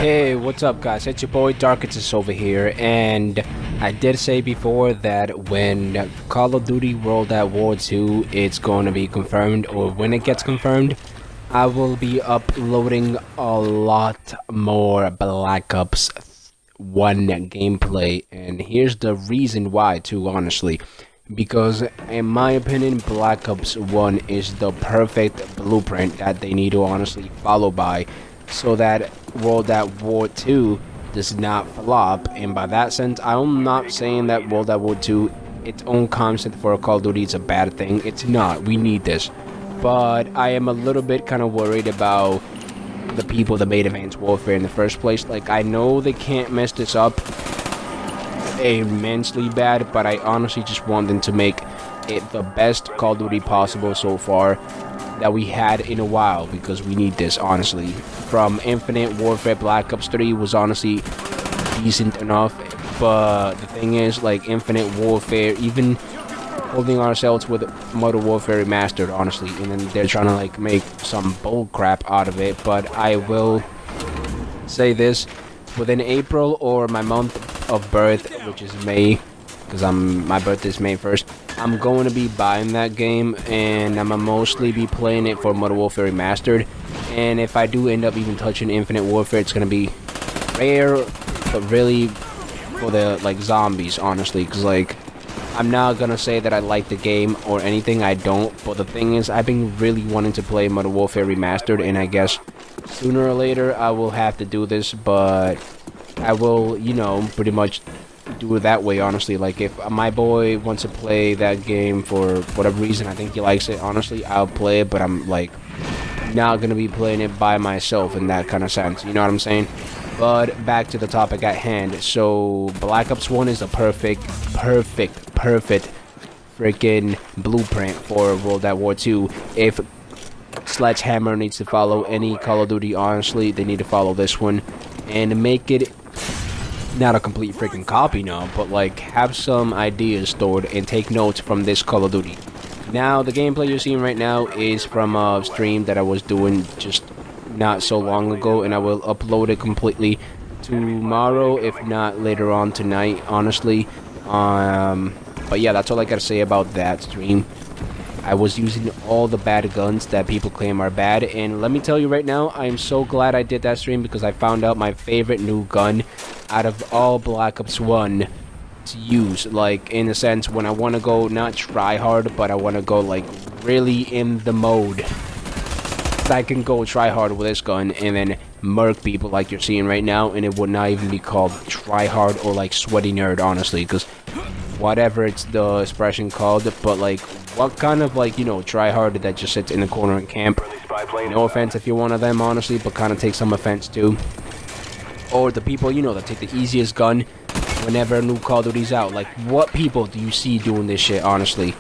Hey, what's up guys? It's your boy Darkatous over here, and I did say before that when Call of Duty World at War 2 it's going to be confirmed, or when it gets confirmed, I will be uploading a lot more Black Ops 1 gameplay, and here's the reason why too, honestly. Because in my opinion, Black Ops 1 is the perfect blueprint that they need to honestly follow by, so that World at War 2 does not flop. And by that sense, I'm not saying that World at War 2, its own concept for Call of Duty, is a bad thing. It's not. We need this. But I am a little bit kind of worried about the people that made Advanced Warfare in the first place. Like, I know they can't mess this up immensely bad, but I honestly just want them to make it the best Call of Duty possible so far that we had in a while, because we need this, honestly. From Infinite Warfare, Black Ops 3 was honestly decent enough, but the thing is, like, Infinite Warfare, even holding ourselves with Modern Warfare Remastered, honestly, and then they're trying to like make some bull crap out of it. But I will say this, within April, or my month of birth, which is May, because my birthday is May 1st, I'm going to be buying that game, and I'm gonna mostly be playing it for Modern Warfare Remastered. And if I do end up even touching Infinite Warfare, it's gonna be rare, but really for the like zombies, honestly, because like I'm not gonna say that I like the game or anything, I don't, but the thing is, I've been really wanting to play Modern Warfare Remastered, and I guess sooner or later I will have to do this, but I will, you know, pretty much do it that way, honestly. Like, if my boy wants to play that game for whatever reason, I think he likes it, honestly, I'll play it, but I'm like not gonna be playing it by myself in that kind of sense, you know what I'm saying? But back to the topic at hand. So Black Ops 1 is a perfect freaking blueprint for World at War 2. If Sledgehammer needs to follow any Call of Duty, honestly, they need to follow this one and make it not a complete freaking copy now, but like have some ideas stored and take notes from this Call of Duty. Now, the gameplay you're seeing right now is from a stream that I was doing just not so long ago, and I will upload it completely tomorrow, if not later on tonight, honestly. But yeah, that's all I gotta say about that stream. I was using all the bad guns that people claim are bad, and let me tell you right now, I am so glad I did that stream, because I found out my favorite new gun out of all Black Ops 1 to use. Like, in a sense, when I want to go not try hard, but I want to go like really in the mode, I can go try hard with this gun and then murk people like you're seeing right now, and it would not even be called try hard or like sweaty nerd, honestly, because whatever it's the expression called, but like what kind of like, you know, try hard that just sits in the corner and camp. No offense if you're one of them, honestly, but kind of take some offense too. Or the people, you know, that take the easiest gun whenever a new Call of Duty's out. Like, what people do you see doing this shit, honestly,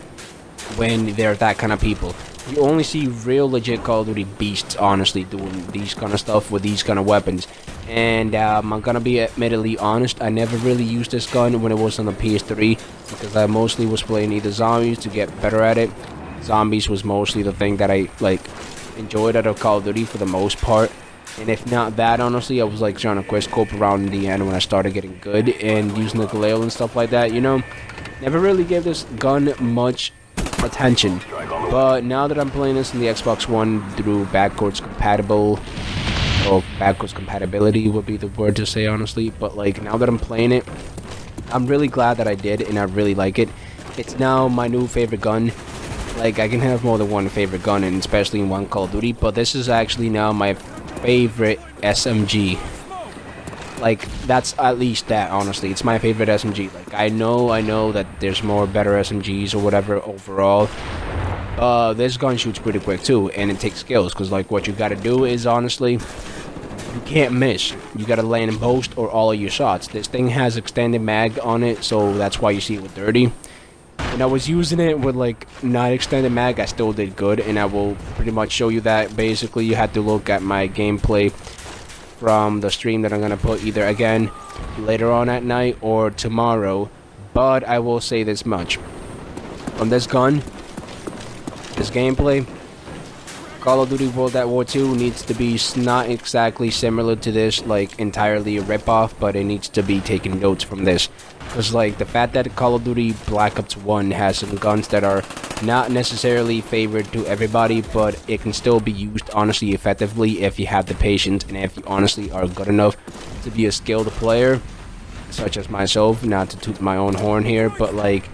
when they're that kind of people? You only see real legit Call of Duty beasts, honestly, doing these kind of stuff with these kind of weapons. And I'm gonna be admittedly honest, I never really used this gun when it was on the PS3, because I mostly was playing either zombies to get better at it. Zombies was mostly the thing that I like enjoyed out of Call of Duty for the most part. And if not that, honestly, I was like trying to quickscope around in the end when I started getting good and using the Galil and stuff like that, you know. Never really gave this gun much attention, but now that I'm playing this in the Xbox One through backwards compatibility would be the word to say, honestly, but like now that I'm playing it, I'm really glad that I did, and I really like it. It's now my new favorite gun. Like, I can have more than one favorite gun, and especially in one Call of Duty, but this is actually now my favorite SMG. Like, that's at least that, honestly. It's my favorite SMG. Like, I know that there's more better SMGs or whatever overall. This gun shoots pretty quick too, and it takes skills, because like what you gotta do is, honestly, you can't miss. You gotta land in most or all of your shots. This thing has extended mag on it, so that's why you see it with 30. When I was using it with like not extended mag, I still did good, and I will pretty much show you that. Basically, you have to look at my gameplay from the stream that I'm gonna put either again later on at night or tomorrow. But I will say this much: from this gun, this gameplay, Call of Duty World at War 2 needs to be not exactly similar to this, like entirely a ripoff, but it needs to be taking notes from this. Because like the fact that Call of Duty Black Ops 1 has some guns that are not necessarily favored to everybody, but it can still be used honestly effectively if you have the patience and if you honestly are good enough to be a skilled player, such as myself, not to toot my own horn here, but like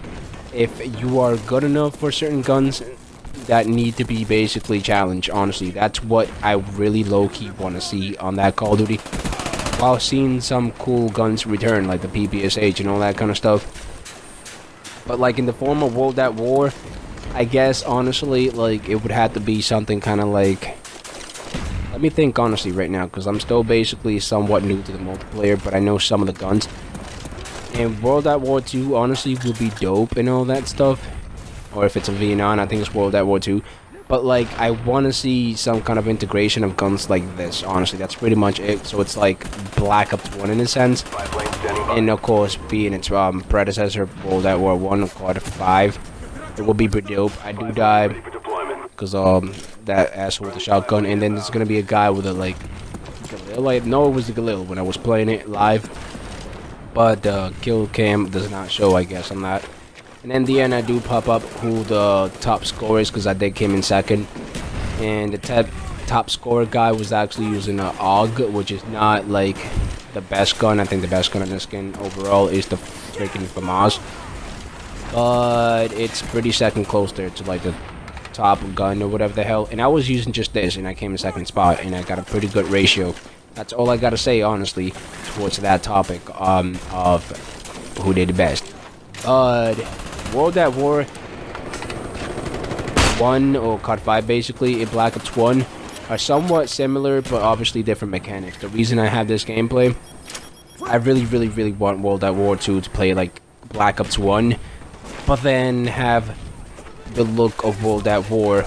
if you are good enough for certain guns that need to be basically challenged, honestly, that's what I really low-key want to see on that Call of Duty, while seeing some cool guns return, like the PPSH and all that kind of stuff. But like in the form of World at War, I guess honestly, like it would have to be something kind of like, let me think honestly right now, because I'm still basically somewhat new to the multiplayer, but I know some of the guns. And World at War 2 honestly would be dope and all that stuff. Or if it's a Vietnam, I think it's World at War 2. But like, I want to see some kind of integration of guns like this, honestly. That's pretty much it. So it's like Black Ops 1 in a sense. And of course, being its predecessor, World at War 1, COD 5. It will be pretty dope. I do die because that asshole with the shotgun. And then there's going to be a guy with a like Galil. I know it was the Galil when I was playing it live. But the kill cam does not show, I guess, on that. And in the end, I do pop up who the top scorer is, because I did came in second. And the top scorer guy was actually using an AUG, which is not like the best gun. I think the best gun in this game overall is the freaking FAMAS. But it's pretty second close there to like the top gun or whatever the hell. And I was using just this, and I came in second spot, and I got a pretty good ratio. That's all I gotta say, honestly, towards that topic of who did the best. But World at War 1 or COD 5 basically in Black Ops 1 are somewhat similar, but obviously different mechanics. The reason I have this gameplay, I really want World at War 2 to play like Black Ops 1, but then have the look of World at War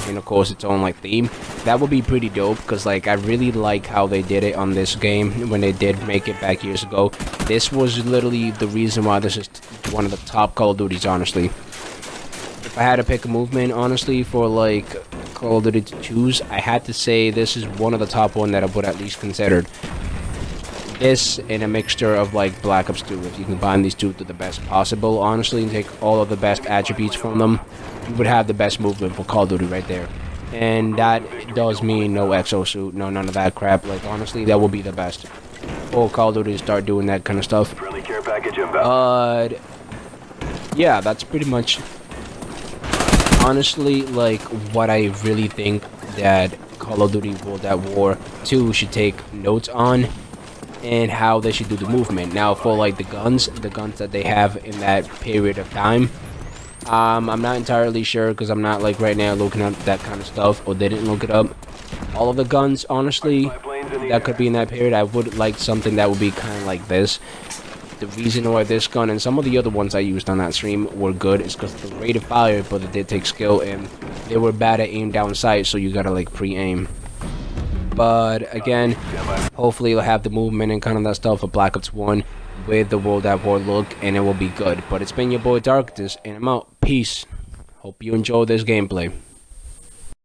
and of course its own like theme. That would be pretty dope, because like I really like how they did it on this game when they did make it back years ago. This was literally the reason why this is one of the top Call of Duties, honestly. If I had to pick a movement, honestly, for like Call of Duty to choose, I had to say this is one of the top one that I would at least considered. This and a mixture of like Black Ops 2. If you combine these two to the best possible, honestly, and take all of the best attributes from them, you would have the best movement for Call of Duty right there. And that does mean no exosuit, no none of that crap. Like honestly, that would be the best. Or Call of Duty start doing that kind of stuff. But yeah, that's pretty much honestly like what I really think that Call of Duty World at War 2 should take notes on, and how they should do the movement. Now for like the guns that they have in that period of time, I'm not entirely sure, because I'm not like right now looking up that kind of stuff, or didn't look it up. All of the guns, honestly, that could be in that period, I would like something that would be kind of like this. The reason why this gun and some of the other ones I used on that stream were good is because the rate of fire, but it did take skill, and they were bad at aim down sight, so you gotta like pre-aim. But again, hopefully you'll have the movement and kind of that stuff of Black Ops 1 with the World at War look, and it will be good. But it's been your boy Darkatous, and I'm out. Peace. Hope you enjoy this gameplay.